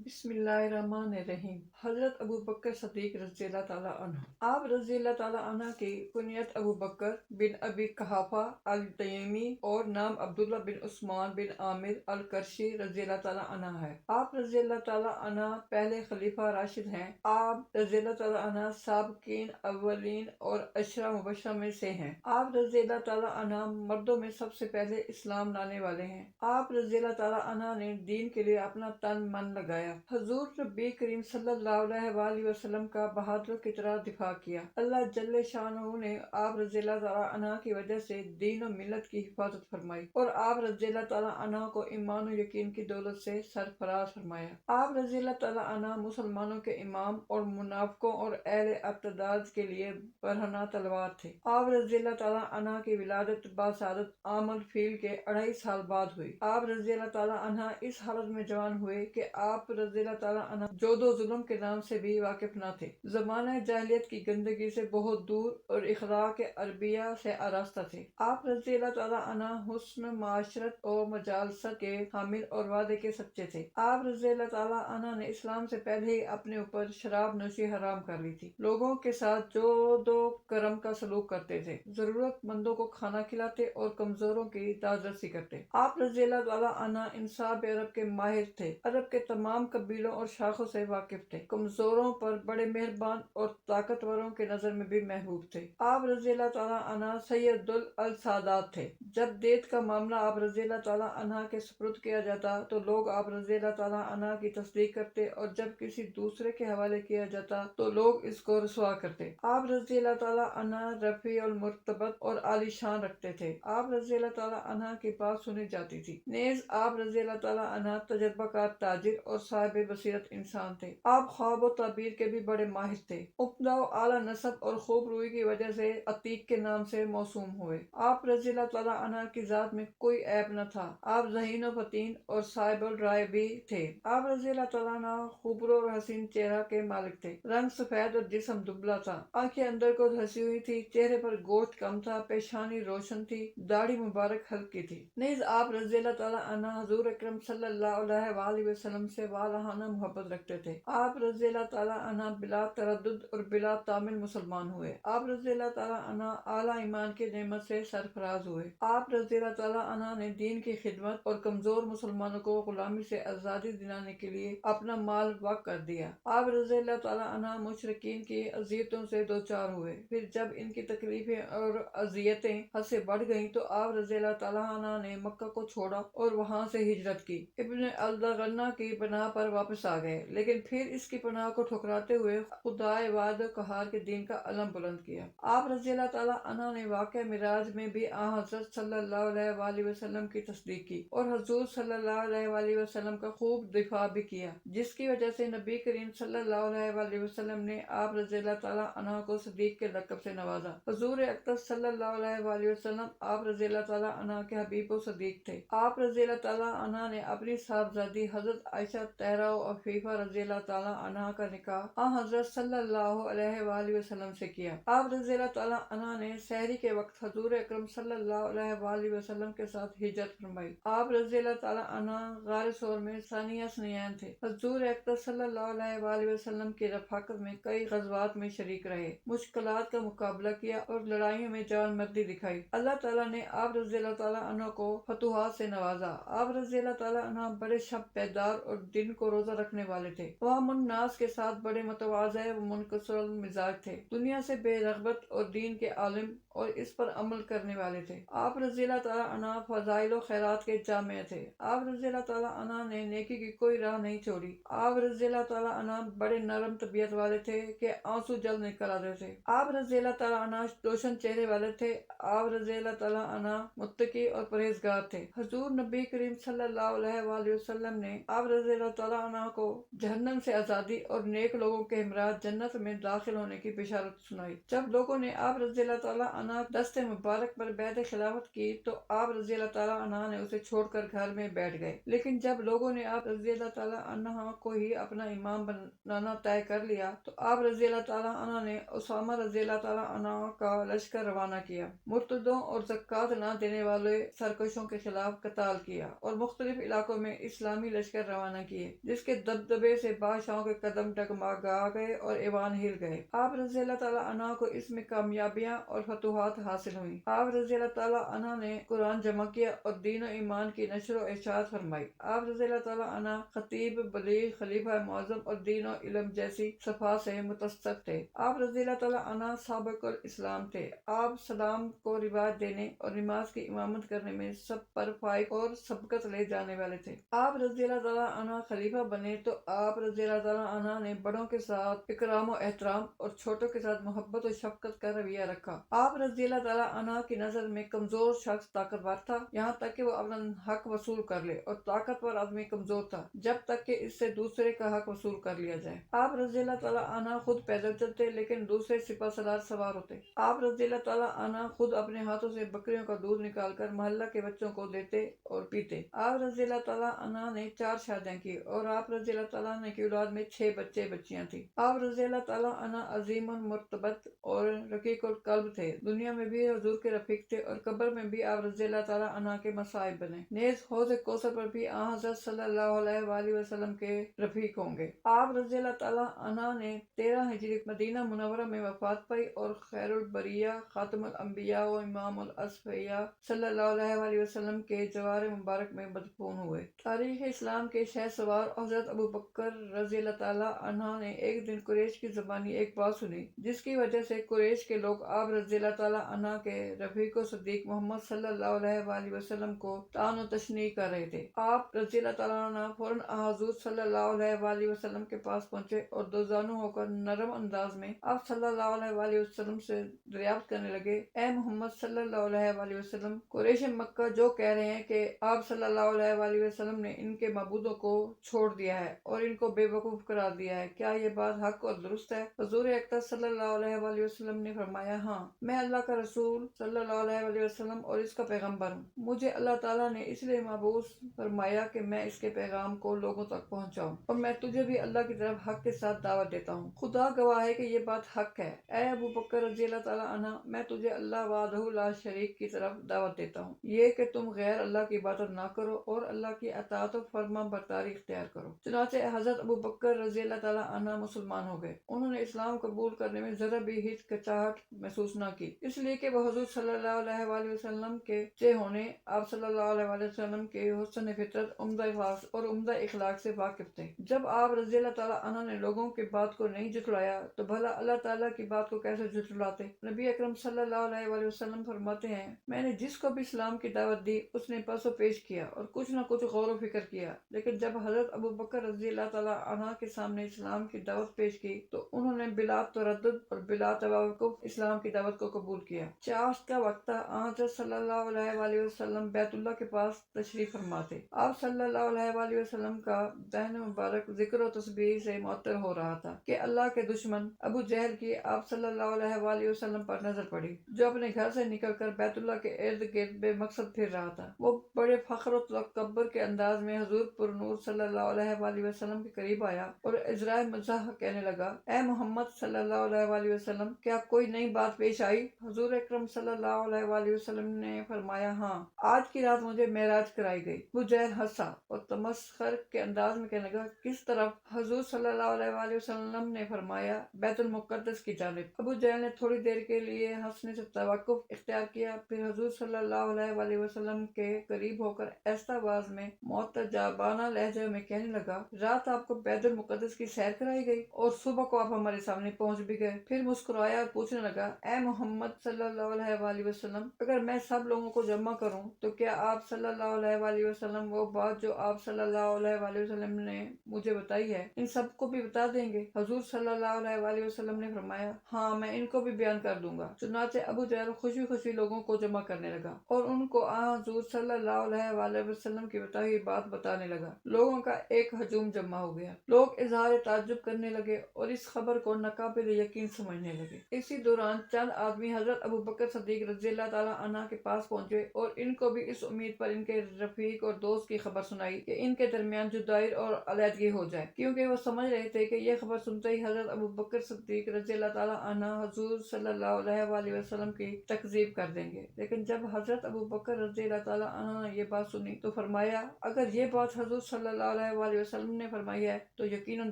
بسم اللہ الرحمن الرحیم۔ حضرت ابو بکر صدیق رضی اللہ تعالیٰ عنہ۔ آپ رضی اللہ تعالیٰ عنہ کی کنیت ابو بکر بن ابی قحافہ التیمی اور نام عبداللہ بن عثمان بن عامر القرشی رضی اللہ تعالیٰ عنہ ہے۔ آپ رضی اللہ تعالیٰ عنہ پہلے خلیفہ راشد ہیں۔ آپ رضی اللہ تعالیٰ عنہ سابقین اولین اور عشرہ مبشرہ میں سے ہیں۔ آپ رضی اللہ تعالیٰ عنہ مردوں میں سب سے پہلے اسلام لانے والے ہیں۔ آپ رضی اللہ تعالیٰ عنہ نے دین کے لیے اپنا تن من لگایا۔ حضور نبی کریم صلی اللہ علیہ وآلہ وسلم کا بہادروں کی طرح دفاع کیا۔ اللہ جل شانہ نے آپ رضی اللہ تعالیٰ عنہ کی وجہ سے دین و ملت کی حفاظت فرمائی اور آپ رضی اللہ تعالیٰ عنہ کو ایمان و یقین کی دولت سے سرفراز فرمایا۔ آپ رضی اللہ تعالیٰ عنہ مسلمانوں کے امام اور منافقوں اور اہل ارتداد کے لیے برہنہ تلوار تھے۔ آپ رضی اللہ تعالیٰ عنہ کی ولادت باسعادت عام الفیل کے 2.5 سال بعد ہوئی۔ آپ رضی اللہ تعالیٰ عنہ اس حالت میں جوان ہوئے کہ آپ رضی اللہ تعالیٰ عنہ جود و ظلم کے نام سے بھی واقف نہ تھے، زمانہ جاہلیت کی گندگی سے بہت دور اور اخلاق عربیہ سے آراستہ تھے۔ آپ رضی اللہ تعالیٰ عنہ حسن معاشرت اور مجالست کے حامل اور وعدے کے سچے تھے۔ آپ رضی اللہ تعالیٰ عنہ نے اسلام سے پہلے ہی اپنے اوپر شراب نوشی حرام کر لی تھی۔ لوگوں کے ساتھ جود و کرم کا سلوک کرتے تھے، ضرورت مندوں کو کھانا کھلاتے اور کمزوروں کی داد رسی کرتے۔ آپ رضی اللہ تعالیٰ عنہ انصاف عرب کے ماہر تھے، عرب کے تمام قبیلوں اور شاخوں سے واقف تھے، کمزوروں پر بڑے مہربان اور طاقتوروں کے نظر میں بھی محبوب تھے۔ آپ رضی اللہ تعالیٰ عنہ سید السادات تھے۔ جب دیت کا معاملہ آپ رضی اللہ تعالیٰ عنہ کے سپرد کیا جاتا تو لوگ آپ رضی اللہ تعالیٰ عنہ کی تصدیق کرتے اور جب کسی دوسرے کے حوالے کیا جاتا تو لوگ اس کو رسوا کرتے۔ آپ رضی اللہ تعالیٰ عنہ رفیع المرتبت اور عالی شان رکھتے تھے۔ آپ رضی اللہ تعالیٰ عنہ کی بات سنی جاتی تھی، نیز آپ رضی اللہ تعالیٰ عنہ تجربہ کار تاجر اور صاحب بصیرت انسان تھے۔ آپ خواب و تعبیر کے بھی بڑے ماہر تھے۔ عمدہ و اعلیٰ نسب اور خوب روئی کی وجہ سے عتیق کے نام سے موسوم ہوئے۔ آپ رضی اللہ تعالیٰ عنہ کی ذات میں کوئی عیب نہ تھا۔ آپ ذہین و فطین اور صاحب الرائے بھی تھے۔ آپ رضی اللہ تعالیٰ عنہ خوبرو اور حسین چہرہ کے مالک تھے، رنگ سفید اور جسم دبلا تھا، آنکھیں اندر کو دھسی ہوئی تھی، چہرے پر گوشت کم تھا، پیشانی روشن تھی، داڑھی مبارک ہلکی تھی۔ نیز آپ رضی اللہ تعالیٰ عنہ حضور اکرم صلی اللہ علیہ وآلہ وسلم سے والہانہ محبت رکھتے تھے۔ آپ رضی اللہ تعالیٰ عنہ بلا تردد اور بلا تامل مسلمان ہوئے۔ آپ رضی اللہ تعالیٰ عنہ اعلیٰ ایمان کی نعمت سے سرفراز ہوئے۔ آپ رضی اللہ تعالیٰ عنہ نے دین کی خدمت اور کمزور مسلمانوں کو غلامی سے آزادی دلانے کے لیے اپنا مال وقف کر دیا۔ آپ رضی اللہ تعالیٰ عنہ مشرکین کی اذیتوں سے دوچار ہوئے، پھر جب ان کی تکلیفیں اور اذیتیں حد سے بڑھ گئیں تو آپ رضی اللہ تعالیٰ عنہ نے مکہ کو چھوڑا اور وہاں سے ہجرت کی، ابن الدغنہ کی پناہ پر واپس آ گئے، لیکن پھر اس کی پناہ کو ٹھکراتے ہوئے خدائے وعد و قہار کے دین کا علم بلند کیا۔ آپ رضی اللہ تعالیٰ عنہ نے واقعہ معراج میں بھی آن حضرت صلی اللہ علیہ وآلہ وسلم کی تصدیق کی اور حضور صلی اللہ علیہ وآلہ وسلم کا خوب دفاع بھی کیا، جس کی وجہ سے نبی کریم صلی اللہ علیہ وآلہ وسلم نے آپ رضی اللہ تعالیٰ عنہ کو صدیق کے لقب سے نوازا۔ حضور اقدس صلی اللہ علیہ وآلہ وسلم آپ رضی اللہ تعالیٰ عنہ کے حبیب و صدیق تھے۔ آپ رضی اللہ تعالیٰ عنہ نے اپنی صاحبزادی حضرت عائشہ طاہرہ و عفیفہ رضی اللہ تعالیٰ عنہ کا نکاح آن حضرت صلی اللہ علیہ وآلہ وسلم سے کیا۔ آپ رضی اللہ تعالیٰ عنہ نے سحری کے وقت حضور اکرم صلی اللہ علیہ وآلہ وسلم کے ساتھ ہجرت فرمائی۔ آپ رضی اللہ تعالیٰ عنہ غار ثور میں ثانیہ اثنین تھے۔ حضور اقدس صلی اللہ علیہ وآلہ وسلم کی رفاقت میں کئی غزوات میں شریک رہے، مشکلات کا مقابلہ کیا اور لڑائیوں میں جان مردی دکھائی۔ اللہ تعالیٰ نے آپ رضی اللہ تعالیٰ عنہ کو فتوحات سے نوازا۔ آپ رضی اللہ تعالیٰ عنہ بڑے شب بیدار اور دن کو روزہ رکھنے والے تھے۔ عوام الناس کے ساتھ بڑے متواضع و منکسر المزاج تھے، دنیا سے بے رغبت اور دین کے عالم اور اس پر عمل کرنے والے تھے۔ آپ رضی اللہ تعالیٰ عنہ فضائل و خیرات کے جامع تھے۔ آپ رضی اللہ تعالیٰ عنہ نے نیکی کی کوئی راہ نہیں چھوڑی۔ آپ رضی اللہ تعالیٰ عنہ بڑے نرم طبیعت والے تھے کہ آنسو جلد نکل آتے تھے۔ آپ رضی اللہ تعالیٰ عنہ روشن چہرے والے تھے۔ آپ رضی اللہ تعالیٰ عنہ متقی اور پرہیزگار تھے۔ حضور نبی کریم صلی اللہ علیہ وآلہ وسلم نے آپ رضی اللہ تعالیٰ عنہ کو جہنم سے آزادی اور نیک لوگوں کے ہمراہ جنت میں داخل ہونے کی بشارت سنائی۔ جب لوگوں نے آپ رضی اللہ تعالیٰ عنہ دست مبارک پر بیعت خلافت کی تو آپ رضی اللہ تعالیٰ عنہ نے اسے چھوڑ کر گھر میں بیٹھ گئے، لیکن جب لوگوں نے آپ رضی اللہ تعالیٰ عنہ کو ہی اپنا امام بنانا طے کر لیا تو آپ رضی اللہ تعالیٰ عنہ نے اسامہ رضی اللہ تعالیٰ عنہ کا لشکر روانہ کیا، مرتدوں اور زکوٰۃ نہ دینے والے سرکشوں کے خلاف قتال کیا اور مختلف علاقوں میں اسلامی لشکر روانہ کیے۔ جس کے دبدبے سے بادشاہوں کے قدم ڈگمگا گئے اور ایوان ہل گئے۔ آپ رضی اللہ تعالیٰ عنہ کو اس میں کامیابیاں اور فتوحات حاصل ہوئیں۔ آپ رضی اللہ تعالیٰ عنہ نے قرآن جمع کیا اور دین و ایمان کی نشر و اشاعت فرمائی۔ آپ رضی اللہ تعالیٰ عنہ خطیب، بلیغ، خلیفہ معظم اور دین و علم جیسی صفات سے متصف تھے۔ آپ رضی اللہ تعالیٰ عنہ سابق الاسلام تھے۔ آپ سلام کو رواج دینے اور نماز کی امامت کرنے میں سب پر فائق اور سبقت لے جانے والے تھے۔ آپ رضی اللہ تعالیٰ عنہ خلیفہ بنے تو آپ رضی اللہ تعالیٰ عنہ نے بڑوں کے ساتھ اکرام و احترام اور چھوٹوں کے ساتھ محبت و شفقت کا رویہ رکھا۔ آپ رضی اللہ تعالیٰ عنہ کی نظر میں کمزور شخص طاقتور تھا یہاں تک کہ وہ اپنا حق وصول کر لے، اور طاقتور آدمی کمزور تھا جب تک کہ اس سے دوسرے کا حق وصول کر لیا جائے۔ آپ رضی اللہ تعالیٰ عنہ خود پیدل چلتے لیکن دوسرے سپہ سالار سوار ہوتے۔ آپ رضی اللہ تعالیٰ عنہ خود اپنے ہاتھوں سے بکریوں کا دودھ نکال کر محلہ کے بچوں کو دیتے اور پیتے۔ آپ رضی اللہ تعالیٰ عنہ نے 4 شادیاں کی اور آپ رضی اللہ تعالیٰ عنہ کی اولاد میں 6 بچے بچیاں تھیں۔ آپ رضی اللہ تعالیٰ عنہ عظیم المرتبت اور رقیق القلب تھے، دنیا میں بھی حضور کے رفیق تھے اور قبر میں بھی آپ رضی اللہ تعالیٰ عنہ کے مصاحب بنے۔ نیز حوض کوثر پر بھی آن حضرت صلی اللہ علیہ وآلہ وسلم کے رفیق ہوں گے۔ آپ رضی اللہ تعالیٰ عنہ نے 13 ہجری مدینہ منورہ میں وفات پائی اور خیر البریہ خاتم الانبیاء و امام الاصفیاء صلی اللہ علیہ وآلہ وسلم کے جوار مبارک میں مدفون ہوئے۔ تاریخ اسلام کے شہ سوار حضرت ابو بکر رضی اللہ تعالیٰ عنہ نے ایک دن قریش کی زبانی ایک بات سنی جس کی وجہ سے قریش کے لوگ آپ رضی اللہ تعالیٰ عنہ کے رفیق و صدیق محمد صلی اللہ علیہ وآلہ وسلم کو طعن و تشنیع کر رہے تھے۔ آپ رضی اللہ تعالیٰ عنہ فوراً حضور صلی اللہ علیہ وآلہ وسلم کے پاس پہنچے اور دوزانو ہو کر نرم انداز میں آپ صلی اللہ علیہ وآلہ وسلم سے دریافت کرنے لگے، اے محمد صلی اللہ علیہ وآلہ وسلم، قریش مکہ جو کہہ رہے ہیں کہ آپ صلی اللہ علیہ وآلہ وسلم نے ان کے معبودوں کو چھوڑ دیا ہے اور ان کو بے وقوف قرار دیا ہے، کیا یہ بات حق اور درست ہے؟ حضور اقدس صلی اللہ علیہ وآلہ وسلم نے فرمایا، ہاں، میں اللہ کا رسول صلی اللہ علیہ وآلہ وسلم اور اس کا پیغمبر ہوں۔ مجھے اللہ تعالیٰ نے اس لیے مبعوث فرمایا کہ میں اس کے پیغام کو لوگوں تک پہنچاؤں، اور میں تجھے بھی اللہ کی طرف حق کے ساتھ دعوت دیتا ہوں۔ خدا گواہ ہے کہ یہ بات حق ہے، اے ابو بکر رضی اللہ تعالیٰ عنہ، میں تجھے اللہ وحدہ لا شریک کی طرف دعوت دیتا ہوں، یہ کہ تم غیر اللہ کی عبادت نہ کرو اور اللہ کی اطاعت و فرما برداری اختیار کرو۔ چنانچہ حضرت ابو بکر رضی اللہ تعالیٰ عنہ مسلمان ہو گئے۔ انہوں نے اسلام قبول کرنے میں ذرا بھی ہچکچاہٹ محسوس نہ کی، اس لیے کہ وہ حضور صلی اللہ علیہ وآلہ وسلم کے بچے ہونے، آپ صلی اللہ علیہ وآلہ وسلم کے حسن فطرت، عمدہ اخلاق اور عمدہ اخلاق سے واقف تھے۔ جب آپ رضی اللہ تعالیٰ عنہ نے لوگوں کی بات کو نہیں جھٹلایا تو بھلا اللہ تعالیٰ کی بات کو کیسے جھٹلاتے؟ نبی اکرم صلی اللہ علیہ وآلہ وسلم فرماتے ہیں، میں نے جس کو بھی اسلام کی دعوت دی اس نے پس و پیش کیا اور کچھ نہ کچھ غور و فکر کیا، لیکن جب حضرت ابو بکر رضی اللہ تعالیٰ عنہ کے سامنے اسلام کی دعوت پیش کی تو انہوں نے بلا تردد اور بلا توقف اسلام کی دعوت کو قبول کیا۔ چاشت کا وقت تھا، حضرت صلی اللہ علیہ وآلہ وسلم بیت اللہ کے پاس تشریف فرما تھے۔ آپ صلی اللہ علیہ وآلہ وسلم کا دہن مبارک ذکر و تسبیح سے معطر ہو رہا تھا کہ اللہ کے دشمن ابو جہل کی آپ صلی اللہ علیہ وآلہ وسلم پر نظر پڑی، جو اپنے گھر سے نکل کر بیت اللہ کے ارد گرد بے مقصد پھر رہا تھا۔ وہ بڑے فخر و تکبر کے انداز میں حضور پر نور صلی اللہ علیہ وآلہ وسلم کے قریب آیا اور اجرائے مزاح کہنے لگا، اے محمد صلی اللہ علیہ وآلہ وسلم، کیا کوئی نئی بات پیش آئی؟ حضور اکرم صلی اللہ علیہ وآلہ وسلم نے فرمایا، ہاں، آج کی رات مجھے معراج کرائی گئی۔ ابو جہل ہنسا اور تمسخر کے انداز میں کہنے لگا، کس طرف؟ حضور صلی اللہ علیہ وآلہ وسلم نے فرمایا، بیت المقدس کی جانب۔ ابو جہل نے تھوڑی دیر کے لیے ہنسنے سے توقف اختیار کیا، پھر حضور صلی اللہ علیہ وآلہ وسلم کے قریب ہو کر ایسا آواز میں معتجبانہ لہجے میں کہنے لگا، رات آپ کو بیت المقدس کی سیر کرائی گئی اور صبح کو آپ ہمارے سامنے پہنچ بھی گئے۔ پھر مسکرایا اور پوچھنے لگا، اے محمد صلی اللہ علیہ وآلہ وسلم، اگر میں سب لوگوں کو جمع کروں تو کیا آپ صلی اللہ علیہ وآلہ وسلم وہ بات جو آپ صلی اللہ علیہ وآلہ وسلم نے مجھے بتائی ہے ان سب کو بھی بتا دیں گے؟ حضور صلی اللہ علیہ وآلہ وسلم نے فرمایا، ہاں، میں ان کو بھی بیان کر دوں گا۔ چنانچہ ابو جہل خوشی خوشی لوگوں کو جمع کرنے لگا اور ان کو حضور صلی اللہ علیہ وآلہ وسلم کی بتائی ہوئی بات بتانے لگا۔ لوگوں کا ایک ہجوم جمع ہو گیا، لوگ اظہار تعجب کرنے لگے اور اس خبر کو ناقابل یقین سمجھنے لگے۔ اسی دوران چند آدمی حضرت ابو بکر صدیق رضی اللہ تعالیٰ عنہ کے پاس پہنچے اور ان کو بھی اس امید پر ان کے رفیق اور دوست کی خبر سنائی کہ ان کے درمیان جدائی اور علیحدگی ہو جائے، کیونکہ وہ سمجھ رہے تھے کہ یہ خبر سنتے ہی حضرت ابو بکر صدیق رضی اللہ تعالیٰ عنہ حضور صلی اللہ علیہ وآلہ وسلم کی تکذیب کر دیں گے۔ لیکن جب حضرت ابو بکر رضی اللہ تعالیٰ عنہ نے یہ بات سنی تو فرمایا، اگر یہ بات حضور صلی اللہ علیہ وآلہ وسلم نے فرمائی ہے تو یقیناً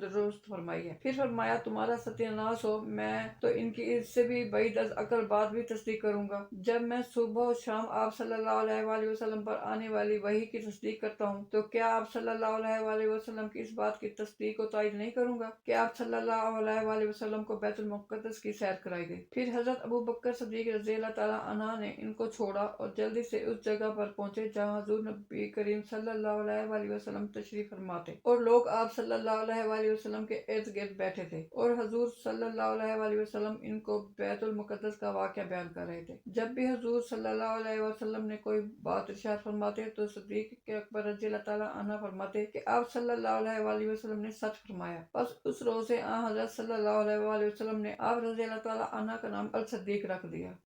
درست فرمائی ہے۔ پھر فرمایا تمہارا ستیہ ناش ہو، میں تو ان کی اس سے بھی بعید از عقل بات بھی تصدیق کروں گا۔ جب میں صبح و شام آپ صلی اللہ علیہ وآلہ وسلم پر آنے والی وحی کی تصدیق کرتا ہوں تو کیا آپ صلی اللہ علیہ وآلہ وسلم کی اس بات کی تصدیق و تائید نہیں کروں گا کہ آپ صلی اللہ علیہ وآلہ وسلم کو بیت المقدس کی سیر کرائی گئی۔ پھر حضرت ابو بکر صدیق رضی اللہ تعالیٰ عنہ نے ان کو چھوڑا اور جلدی سے اس جگہ پر پہنچے جہاں حضور نبی کریم صلی اللہ علیہ وآلہ وسلم تشریف فرما تھے اور لوگ آپ صلی اللہ علیہ وآلہ وسلم کے ارد گرد بیٹھے تھے اور حضور صلی اللہ علیہ وآلہ وسلم ان کو بیت المقدس کا واقعہ بیان کر رہے تھے۔ جب بھی حضور صلی اللہ علیہ وسلم نے کوئی بات ارشاد فرماتے تو صدیق کے اکبر رضی اللہ تعالیٰ عنہ فرماتے کہ آپ صلی اللہ علیہ وآلہ وسلم نے سچ فرمایا۔ بس اس روز سے حضرت صلی اللہ علیہ وآلہ وسلم نے آپ رضی اللہ تعالیٰ عنہ کا نام الصدیق رکھ دیا۔